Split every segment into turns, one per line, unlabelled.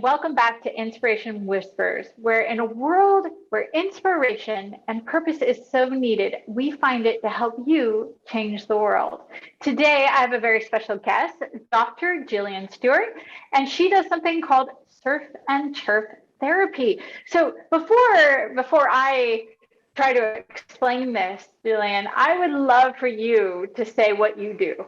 welcome back to Inspiration Whispers, where in a world where inspiration and purpose is so needed, we find it to help you change the world. Today, I have a very special guest, Dr. Jillian Stewart, and she does something called surf and turf therapy. So before I try to explain this, Jillian, I would love for you to say what you do.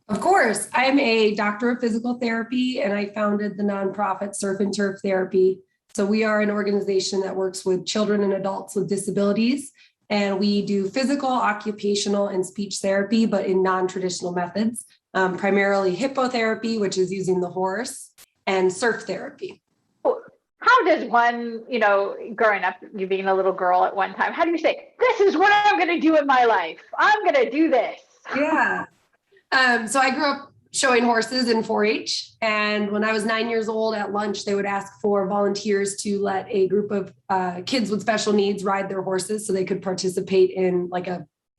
Of course, I'm a doctor of physical therapy, and I founded the nonprofit Surf and Turf Therapy. So we are an organization that works with children and adults with disabilities, and we do physical, occupational, and speech therapy, but in non-traditional methods, primarily hippotherapy, which is using the horse, and surf therapy.
How does one, growing up, you being a little girl at one time, how do you say, this is what I'm going to do in my life? I'm going to do this.
Yeah. So I grew up showing horses in 4-H. And when I was 9 years old at lunch, they would ask for volunteers to let a group of kids with special needs ride their horses so they could participate in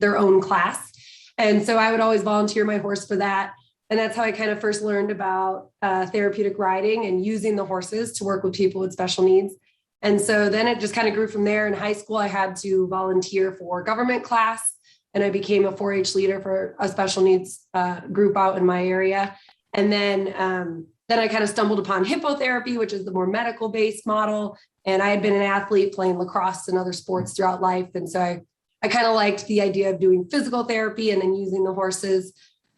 their own class. And so I would always volunteer my horse for that. And that's how I kind of first learned about therapeutic riding and using the horses to work with people with special needs. And so then it just kind of grew from there. In high school, I had to volunteer for government class, and I became a 4-H leader for a special needs group out in my area. And then I kind of stumbled upon hippotherapy, which is the more medical-based model. And I had been an athlete playing lacrosse and other sports throughout life. And so I kind of liked the idea of doing physical therapy and then using the horses.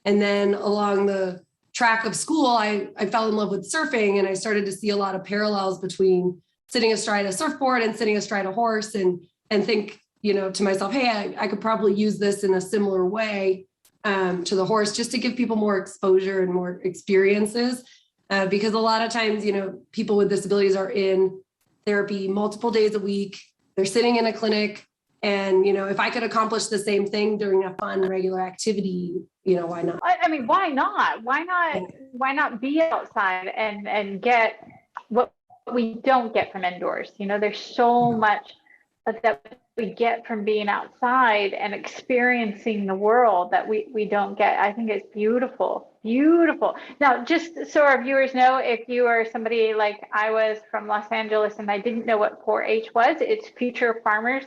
And then along the track of school, I fell in love with surfing, and I started to see a lot of parallels between sitting astride a surfboard and sitting astride a horse, and think, to myself, hey, I could probably use this in a similar way to the horse, just to give people more exposure and more experiences. Because a lot of times, people with disabilities are in therapy multiple days a week. They're sitting in a clinic. And, if I could accomplish the same thing during a fun, regular activity, why not?
I mean, why not? Why not be outside and get what we don't get from indoors? There's so much that we get from being outside and experiencing the world that we don't get. I think it's beautiful, beautiful. Now, just so our viewers know, if you are somebody like I was from Los Angeles and I didn't know what 4-H was, it's Future Farmers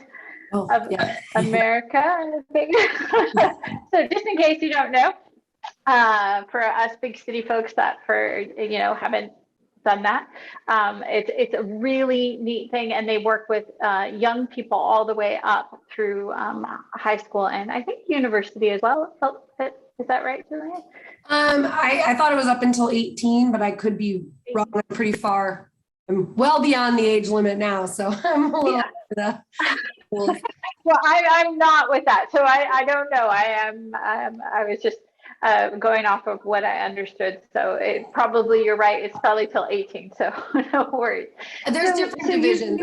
of America, I think. So just in case you don't know, for us big city folks that haven't done that, it's a really neat thing, and they work with young people all the way up through high school and I think university as well. Is that right, Julian?
I thought it was up until 18, but I could be wrong. I'm pretty far. I'm well beyond the age limit now, so I'm a little
well, I'm not with that, so I don't know. I was just going off of what I understood. So you're right. It's probably till 18. So no worries.
There's different divisions.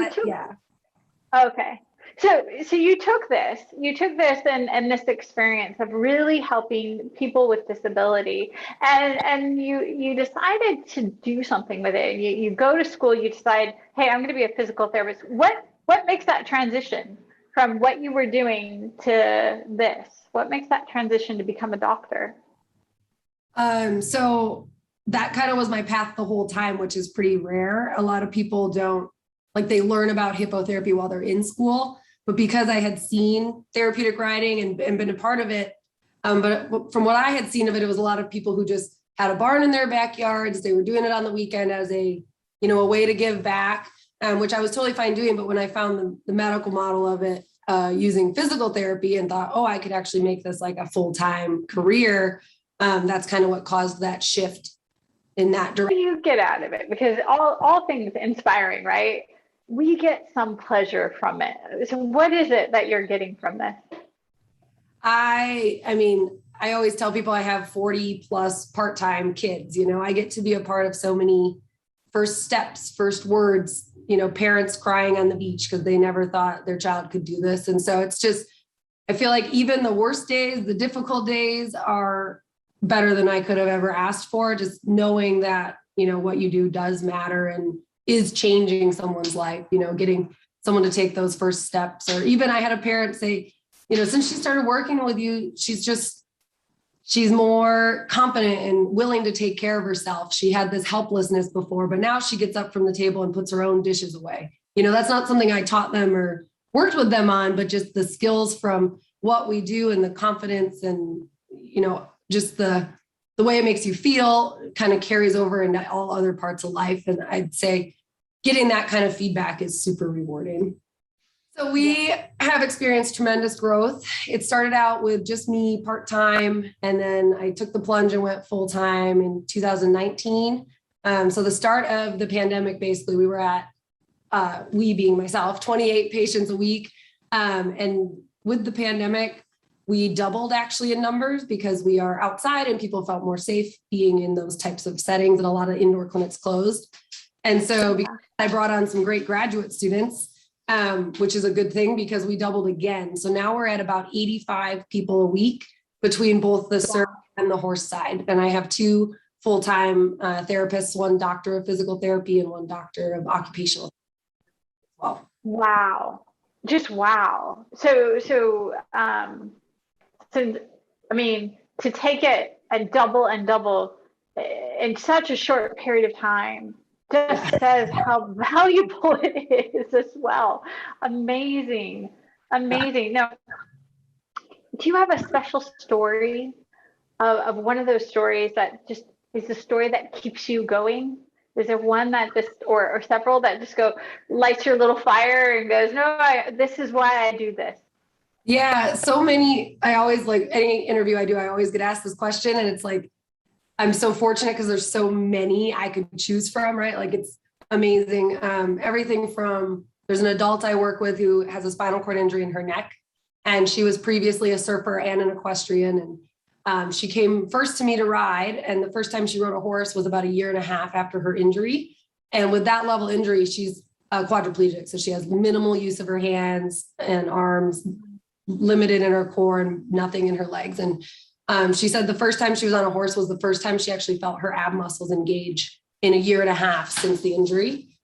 Okay. So you took this and this experience of really helping people with disability, and you decided to do something with it. You go to school, you decide, hey, I'm going to be a physical therapist. What makes that transition from what you were doing to this? What makes that transition to become a doctor?
So that kind of was my path the whole time, which is pretty rare. A lot of people they learn about hippotherapy while they're in school, but because I had seen therapeutic riding and been a part of it, but from what I had seen of it, it was a lot of people who just had a barn in their backyards. They were doing it on the weekend as a way to give back, which I was totally fine doing. But when I found the medical model of it, using physical therapy, and thought, oh, I could actually make this like a full-time career, that's kind of what caused that shift in that direction.
What do you get out of it? Because all things inspiring, right? We get some pleasure from it. So what is it that you're getting from this?
I always tell people I have 40 plus part-time kids. I get to be a part of so many first steps, first words, parents crying on the beach because they never thought their child could do this. And so it's just, I feel like even the worst days, the difficult days are better than I could have ever asked for. Just knowing that, what you do does matter and is changing someone's life, getting someone to take those first steps. Or even I had a parent say, since she started working with you, she's she's more confident and willing to take care of herself. She had this helplessness before, but now she gets up from the table and puts her own dishes away. That's not something I taught them or worked with them on, but just the skills from what we do and the confidence and, just the way it makes you feel kind of carries over into all other parts of life. And I'd say getting that kind of feedback is super rewarding. So we have experienced tremendous growth. It started out with just me part-time, and then I took the plunge and went full-time in 2019. So the start of the pandemic, basically, we were at, we being myself, 28 patients a week. And with the pandemic, we doubled actually in numbers because we are outside and people felt more safe being in those types of settings, and a lot of indoor clinics closed. And so I brought on some great graduate students, which is a good thing because we doubled again. So now we're at about 85 people a week between both the surf and the horse side. And I have 2 full-time therapists, 1 doctor of physical therapy and 1 doctor of occupational therapy.
Wow. Just wow. So, I mean, to take it and double in such a short period of time just says how valuable it is as well. Amazing. Now, do you have a special story of one of those stories that just is the story that keeps you going? Is there one that just, or several that just lights your little fire and goes, no, this is why I do this?
Yeah, so many. I always, like, any interview I do, I always get asked this question, and it's like, I'm so fortunate because there's so many I could choose from, right? Like, it's amazing. Everything from, there's an adult I work with who has a spinal cord injury in her neck, and she was previously a surfer and an equestrian. And she came first to me to ride, and the first time she rode a horse was about 1.5 years after her injury. And with that level injury, she's quadriplegic. So she has minimal use of her hands and arms, limited in her core, and nothing in her legs. And she said the first time she was on a horse was the first time she actually felt her ab muscles engage in 1.5 years since the injury,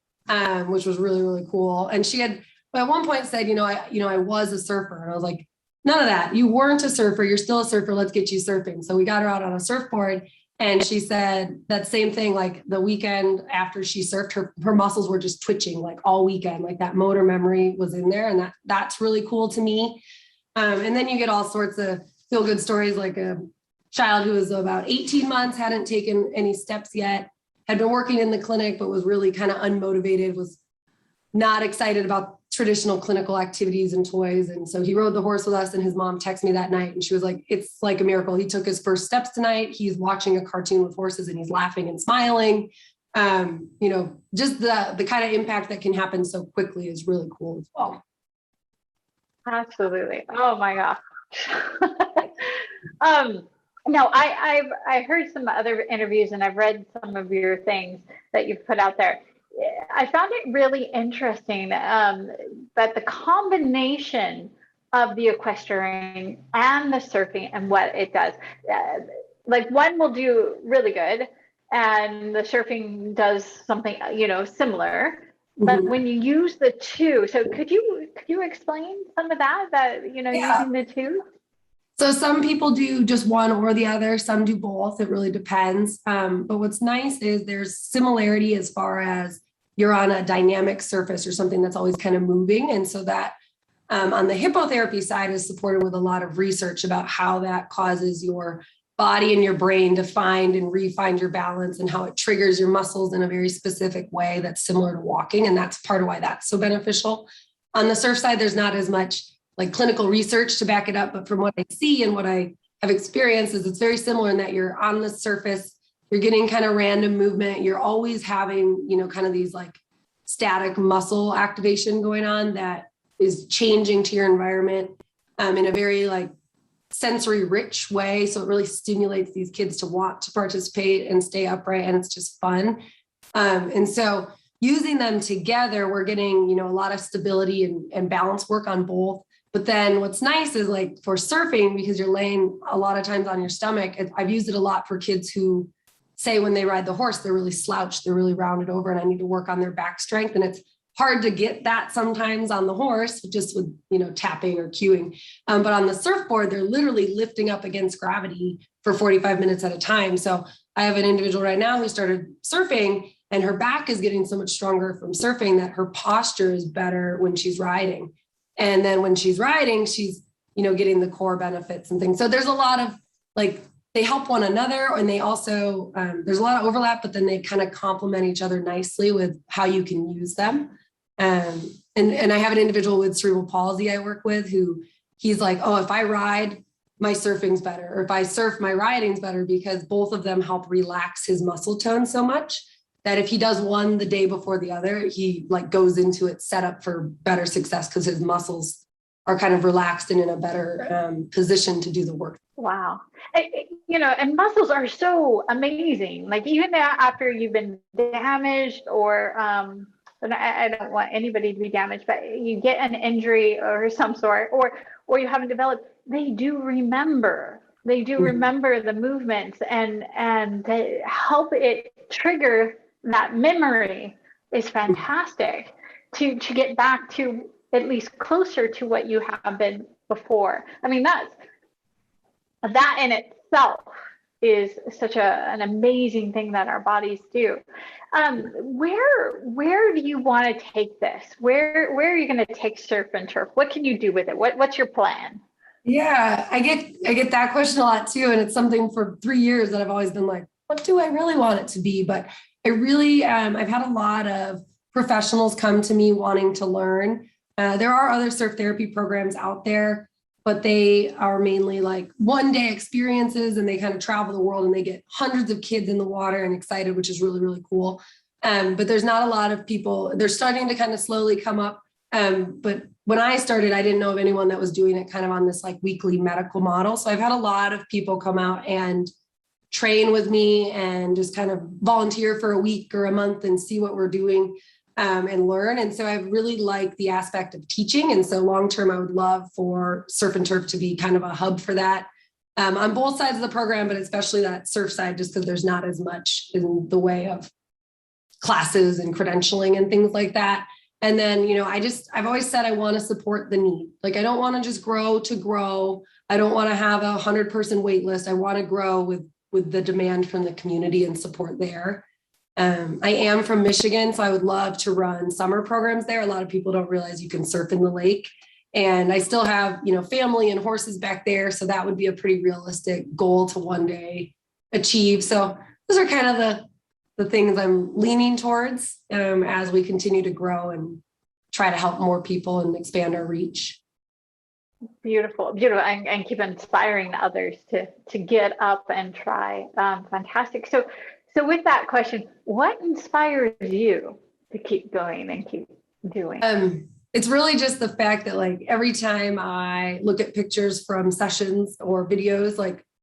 which was really, really cool. And she had at one point said, I was a surfer. And I was like, none of that. You weren't a surfer. You're still a surfer. Let's get you surfing. So we got her out on a surfboard, and she said that same thing, like the weekend after she surfed, her muscles were just twitching like all weekend, like that motor memory was in there. And that's really cool to me. And then you get all sorts of feel-good stories, like a child who was about 18 months, hadn't taken any steps yet, had been working in the clinic, but was really kind of unmotivated, was not excited about traditional clinical activities and toys. And so he rode the horse with us, and his mom texted me that night, and she was like, it's like a miracle. He took his first steps tonight. He's watching a cartoon with horses, and he's laughing and smiling. Just the kind of impact that can happen so quickly is really cool as well.
Absolutely. Oh my gosh. No, I heard some other interviews, and I've read some of your things that you've put out there. I found it really interesting that the combination of the equestrian and the surfing and what it does, like one will do really good, and the surfing does something similar. But when you use the two, so could you explain some of that using the two?
So some people do just one or the other, some do both. It really depends. But what's nice is there's similarity as far as you're on a dynamic surface or something that's always kind of moving. And so that on the hippotherapy side is supported with a lot of research about how that causes your body and your brain to find and re-find your balance, and how it triggers your muscles in a very specific way that's similar to walking. And that's part of why that's so beneficial. On the surf side, there's not as much like clinical research to back it up, but from what I see and what I have experienced is it's very similar in that you're on the surface, you're getting kind of random movement. You're always having, kind of these like static muscle activation going on that is changing to your environment in a very like sensory rich way. So it really stimulates these kids to want to participate and stay upright, and it's just fun. And so using them together, we're getting, a lot of stability and balance work on both. But then what's nice is like for surfing, because you're laying a lot of times on your stomach, I've used it a lot for kids who say when they ride the horse, they're really slouched, they're really rounded over, and I need to work on their back strength. And it's hard to get that sometimes on the horse, just with, tapping or cueing. But on the surfboard, they're literally lifting up against gravity for 45 minutes at a time. So I have an individual right now who started surfing, and her back is getting so much stronger from surfing that her posture is better when she's riding. And then when she's riding, she's, getting the core benefits and things. So there's a lot of they help one another, and they also, there's a lot of overlap, but then they kind of complement each other nicely with how you can use them. And I have an individual with cerebral palsy I work with who he's like, oh, if I ride, my surfing's better, or if I surf, my riding's better, because both of them help relax his muscle tone so much that if he does one the day before the other, he goes into it set up for better success because his muscles are kind of relaxed and in a better position to do the work.
Wow. And muscles are so amazing. Even after you've been damaged or, and I don't want anybody to be damaged, but you get an injury or some sort, or you haven't developed, they do remember. They do remember the movements, and they help it trigger that memory is fantastic to get back to at least closer to what you have been before. I mean, that in itself is such an amazing thing that our bodies do. Where do you want to take this? Where are you going to take surf and turf? What can you do with it? What's your plan?
Yeah, I get that question a lot too. And it's something for 3 years that I've always been like, what do I really want it to be? But I really, I've had a lot of professionals come to me wanting to learn. There are other surf therapy programs out there, but they are mainly one-day experiences, and they kind of travel the world and they get hundreds of kids in the water and excited, which is really, really cool. But there's not a lot of people. They're starting to kind of slowly come up. But when I started, I didn't know of anyone that was doing it kind of on this weekly medical model. So I've had a lot of people come out and train with me and just kind of volunteer for a week or a month and see what we're doing. And learn. And so I really like the aspect of teaching. And so long-term, I would love for surf and turf to be kind of a hub for that on both sides of the program, but especially that surf side, just because there's not as much in the way of classes and credentialing and things like that. And then, I've always said I want to support the need. I don't want to just grow to grow. I don't want to have 100-person wait list. I want to grow with the demand from the community and support there. I am from Michigan, so I would love to run summer programs there. A lot of people don't realize you can surf in the lake, and I still have, family and horses back there. So that would be a pretty realistic goal to one day achieve. So those are kind of the things I'm leaning towards as we continue to grow and try to help more people and expand our reach.
Beautiful, beautiful, and keep inspiring others to get up and try. Fantastic. So with that question, what inspires you to keep going and keep doing?
It's really just the fact that every time I look at pictures from sessions or videos,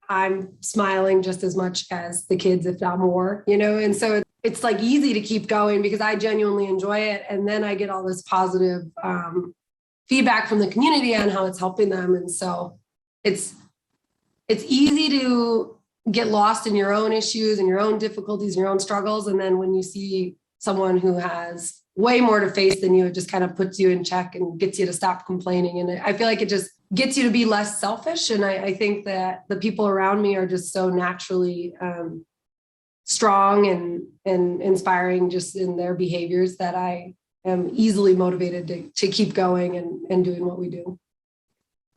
I'm smiling just as much as the kids, if not more, and so it's easy to keep going because I genuinely enjoy it. And then I get all this positive feedback from the community on how it's helping them. And so it's easy to get lost in your own issues and your own difficulties and your own struggles. And then when you see someone who has way more to face than you, it just kind of puts you in check and gets you to stop complaining. And I feel like it just gets you to be less selfish. And I think that the people around me are just so naturally strong and inspiring just in their behaviors that I am easily motivated to keep going and doing what we do.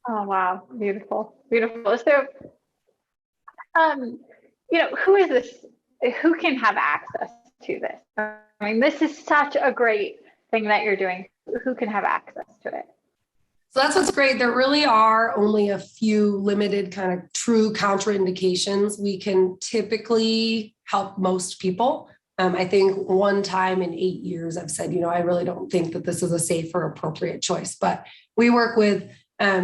Oh, wow. Beautiful. Beautiful. So, who is this? Who can have access to this? I mean, this is such a great thing that you're doing. Who can have access to it?
So that's what's great. There really are only a few limited kind of true contraindications. We can typically help most people. I think one time in 8 years, I've said, I really don't think that this is a safe or appropriate choice. But we work with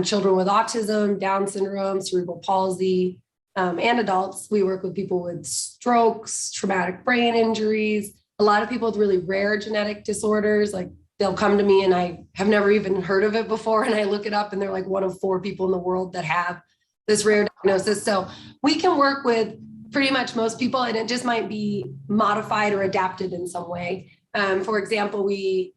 children with autism, Down syndrome, cerebral palsy, and adults. We work with people with strokes, traumatic brain injuries, a lot of people with really rare genetic disorders. They'll come to me and I have never even heard of it before. And I look it up and they're one of 4 people in the world that have this rare diagnosis. So we can work with pretty much most people, and it just might be modified or adapted in some way. For example, we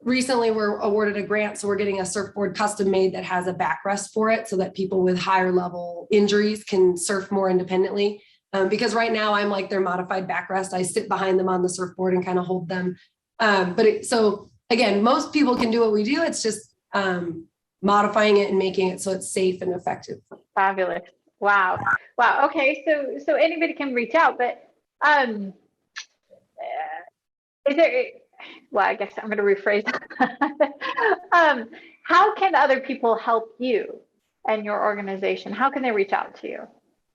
recently we're awarded a grant, so we're getting a surfboard custom made that has a backrest for it so that people with higher level injuries can surf more independently. Because right now I'm like their modified backrest. I sit behind them on the surfboard and kind of hold them. So again, most people can do what we do. It's just modifying it and making it so it's safe and effective.
Fabulous. Wow. Wow. Okay. So anybody can reach out, but is there, well, I guess I'm going to rephrase that. How can other people help you and your organization? How can they reach out to you?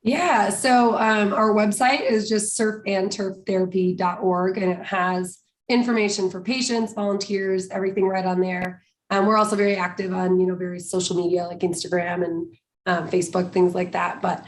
Yeah, so our website is just surfandturftherapy.org, and it has information for patients, volunteers, everything right on there. We're also very active on, various social media like Instagram and Facebook, things like that. But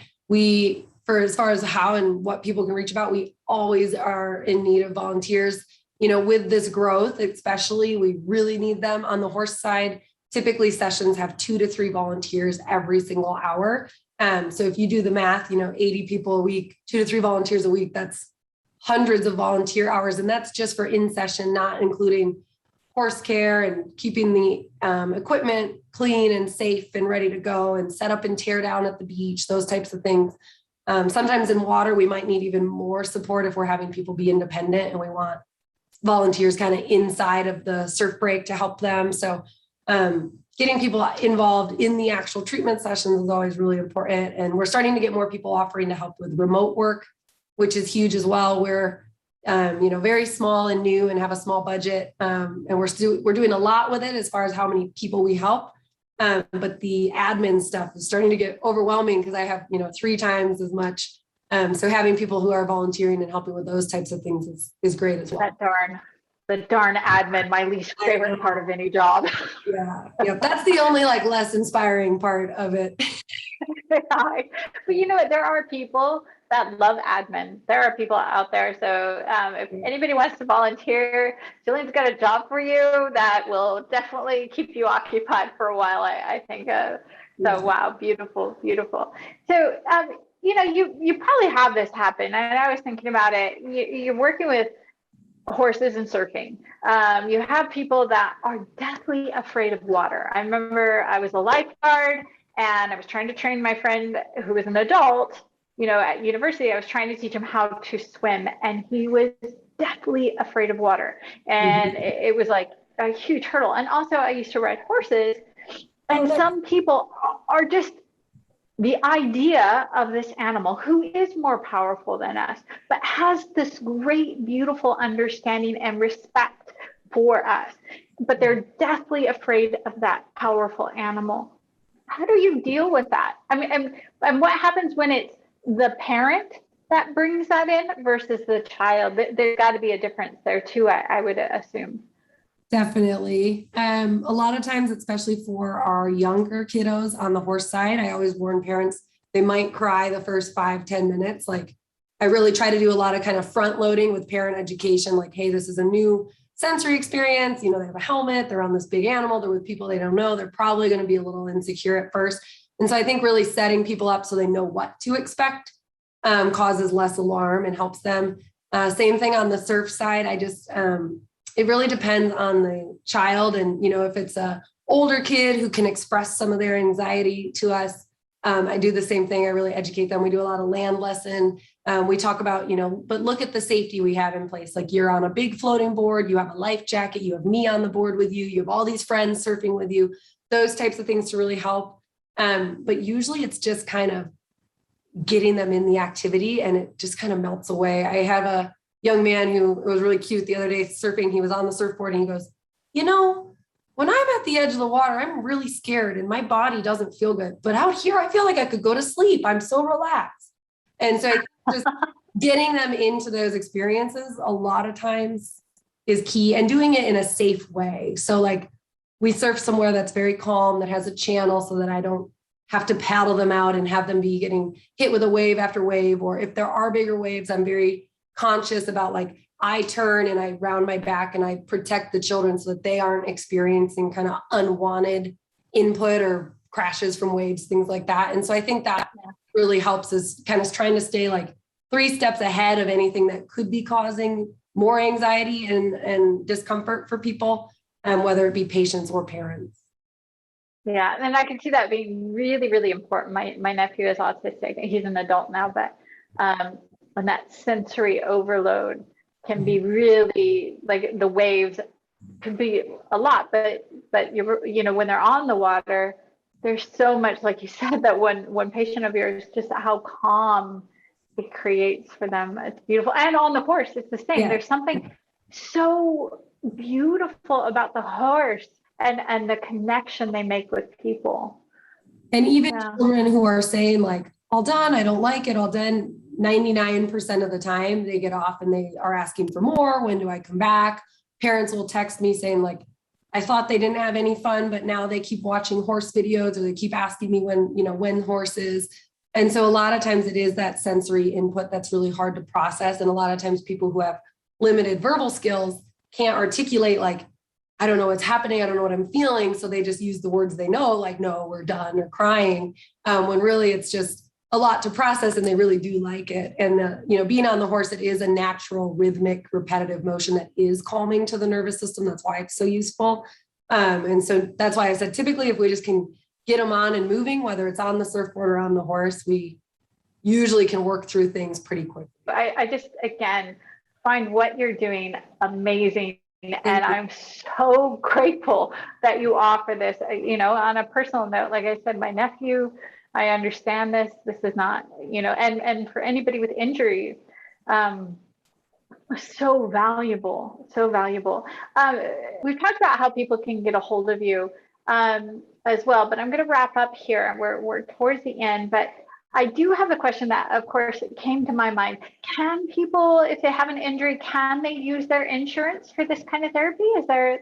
for as far as how and what people can reach about, we always are in need of volunteers. With this growth, especially, we really need them on the horse side. Typically, sessions have 2 to 3 volunteers every single hour. So if you do the math, 80 people a week, 2 to 3 volunteers a week, that's hundreds of volunteer hours. And that's just for in session, not including horse care and keeping the equipment clean and safe and ready to go and set up and tear down at the beach, those types of things. Sometimes in water, we might need even more support if we're having people be independent and we want volunteers kind of inside of the surf break to help them. So getting people involved in the actual treatment sessions is always really important. And we're starting to get more people offering to help with remote work, which is huge as well. We're, very small and new and have a small budget. And we're doing a lot with it as far as how many people we help. But the admin stuff is starting to get overwhelming because I have, 3 times as much. So having people who are volunteering and helping with those types of things is great as well.
The darn admin, my least favorite part of any job.
Yeah. That's the only less inspiring part of it.
But you know what? There are people that love admin. There are people out there. So if anybody wants to volunteer, Jillian's got a job for you that will definitely keep you occupied for a while, I think. So wow, beautiful, beautiful. So, you probably have this happen. And I was thinking about it. You're working with horses and surfing. You have people that are deathly afraid of water. I remember I was a lifeguard and I was trying to train my friend who was an adult, at university. I was trying to teach him how to swim and he was deathly afraid of water. And it was like a huge hurdle. And also I used to ride horses, and some people are just the idea of this animal who is more powerful than us, but has this great, beautiful understanding and respect for us, but they're deathly afraid of that powerful animal. How do you deal with that? I mean, and what happens when it's the parent that brings that in versus the child? There's got to be a difference there too, I would assume.
Definitely. A lot of times, especially for our younger kiddos on the horse side, I always warn parents, they might cry the first 5-10 minutes. I really try to do a lot of kind of front loading with parent education. Hey, this is a new sensory experience. They have a helmet, they're on this big animal, they're with people they don't know. They're probably going to be a little insecure at first. And so I think really setting people up so they know what to expect causes less alarm and helps them. Same thing on the surf side. It really depends on the child. And, if it's a older kid who can express some of their anxiety to us, I do the same thing. I really educate them. We do a lot of land lesson. We talk about, but look at the safety we have in place. You're on a big floating board, you have a life jacket, you have me on the board with you, you have all these friends surfing with you, those types of things to really help. But usually it's just kind of getting them in the activity and it just kind of melts away. I have a young man who was really cute the other day surfing. He was on the surfboard and he goes, when I'm at the edge of the water, I'm really scared and my body doesn't feel good. But out here, I feel like I could go to sleep. I'm so relaxed. And so just getting them into those experiences a lot of times is key, and doing it in a safe way. So we surf somewhere that's very calm, that has a channel so that I don't have to paddle them out and have them be getting hit with a wave after wave. Or if there are bigger waves, I'm very conscious about I turn and I round my back and I protect the children so that they aren't experiencing kind of unwanted input or crashes from waves, things like that. And so I think that really helps us kind of trying to stay 3 steps ahead of anything that could be causing more anxiety and discomfort for people. whether it be patients or parents.
Yeah, and I can see that being really, really important. My nephew is autistic. He's an adult now, but when that sensory overload can be really, like, the waves could be a lot, but you know, when they're on the water, there's so much, like you said, that one patient of yours, just how calm it creates for them. It's beautiful. And on the horse, it's the same.
Yeah.
There's something so beautiful about the horse and the connection they make with people.
And even
Yeah.
children who are saying like, all done, I don't like it, all done, 99% of the time they get off and they are asking for more. When do I come back? Parents will text me saying like, I thought they didn't have any fun, but now they keep watching horse videos, or they keep asking me when horses. And so a lot of times it is that sensory input that's really hard to process. And a lot of times people who have limited verbal skills can't articulate like, I don't know what's happening, I don't know what I'm feeling. So they just use the words they know, like, no, we're done, or crying, when really it's just a lot to process, and they really do like it. And being on the horse, it is a natural, rhythmic, repetitive motion that is calming to the nervous system. That's why it's so useful. And so that's why I said, typically, if we just can get them on and moving, whether it's on the surfboard or on the horse, we usually can work through things pretty quickly.
I just, again, find what you're doing amazing. And I'm so grateful that you offer this, on a personal note. Like I said, my nephew, I understand this. This is not, and for anybody with injuries, so valuable, so valuable. We've talked about how people can get a hold of you as well, but I'm going to wrap up here. We're towards the end, but I do have a question that, of course, came to my mind. Can people, if they have an injury, can they use their insurance for this kind of therapy? Is there?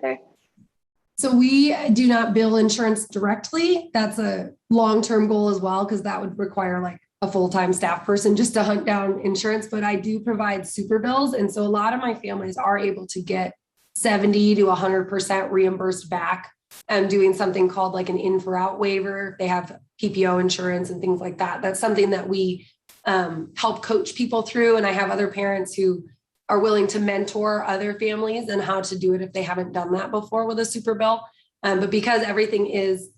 So we do not bill insurance directly. That's a long-term goal as well, because that would require like a full-time staff person just to hunt down insurance. But I do provide super bills. And so a lot of my families are able to get 70 to 100% reimbursed back, doing something called like an in for out waiver. They have PPO insurance and things like that. That's something that we help coach people through. And I have other parents who are willing to mentor other families and how to do it if they haven't done that before with a super bill. But because everything is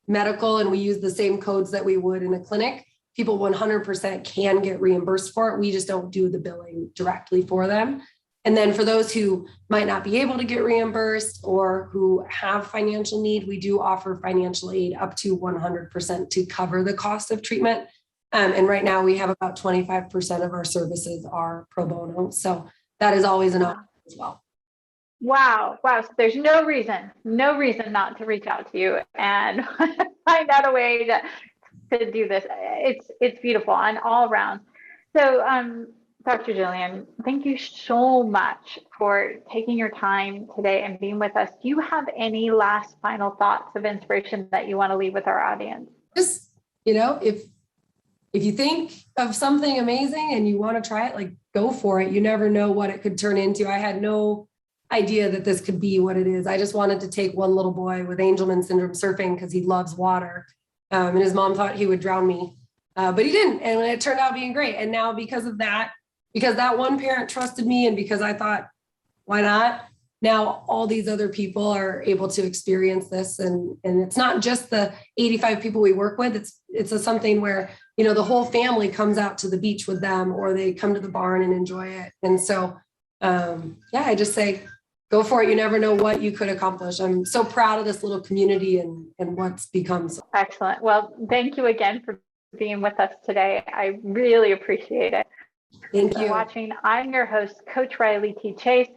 medical and we use the same codes that we would in a clinic, people 100% can get reimbursed for it. We just don't do the billing directly for them. And then for those who might not be able to get reimbursed or who have financial need, we do offer financial aid up to 100% to cover the cost of treatment. And right now we have about 25% of our services are pro bono. So that is always an option as well. Wow.
So there's no reason not to reach out to you and find out a way to do this. It's beautiful on all rounds. So, Dr. Jillian, thank you so much for taking your time today and being with us. Do you have any last final thoughts of inspiration that you want to leave with our audience?
Just, if you think of something amazing and you want to try it, like, go for it. You never know what it could turn into. I had no idea that this could be what it is. I just wanted to take one little boy with Angelman syndrome surfing because he loves water. And his mom thought he would drown me, but he didn't. And it turned out being great. And now because that one parent trusted me and because I thought, why not? Now all these other people are able to experience this. And it's not just the 85 people we work with. It's something where, the whole family comes out to the beach with them, or they come to the barn and enjoy it. And so, I just say, go for it. You never know what you could accomplish. I'm so proud of this little community and what's become.
Excellent. Well, thank you again for being with us today. I really appreciate it.
Thank you.
For watching. I'm your host, Coach Rileagh T. Chase,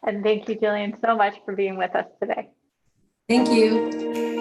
and thank you, Jillian, so much for being with us today.
Thank you.